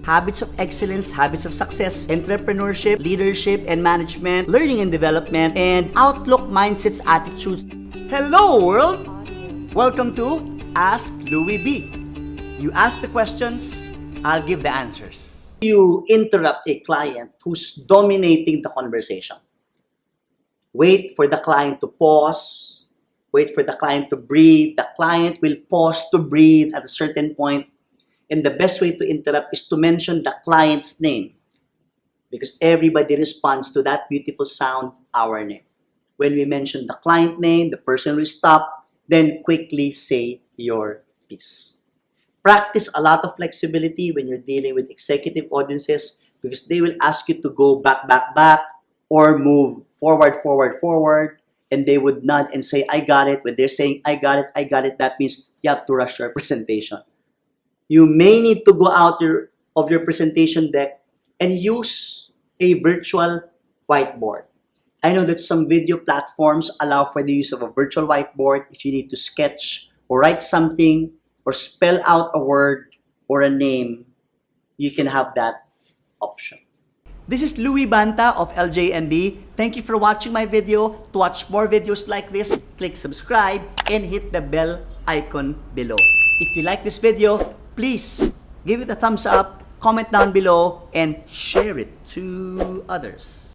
habits of excellence, habits of success, entrepreneurship, leadership and management, learning and development, and outlook, mindsets, attitudes. Hello world! Welcome to AskLouieB. You ask the questions, I'll give the answers. You interrupt a client who's dominating the conversation. Wait for the client to pause. Wait for the client to breathe. The client will pause to breathe at a certain point. And the best way to interrupt is to mention the client's name. Because everybody responds to that beautiful sound, our name. When we mention the client name, the person will stop, then quickly say your piece. Practice a lot of flexibility when you're dealing with executive audiences because they will ask you to go back, or move forward, and they would nod and say, I got it. When they're saying, I got it, that means you have to rush your presentation. You may need to go out of your presentation deck and use a virtual whiteboard. I know that some video platforms allow for the use of a virtual whiteboard if you need to sketch or write something or spell out a word or a name, you can have that option. This is Louie Banta of LJMB. Thank you for watching my video. To watch more videos like this, click subscribe and hit the bell icon below. If you like this video, please give it a thumbs up, comment down below, and share it to others.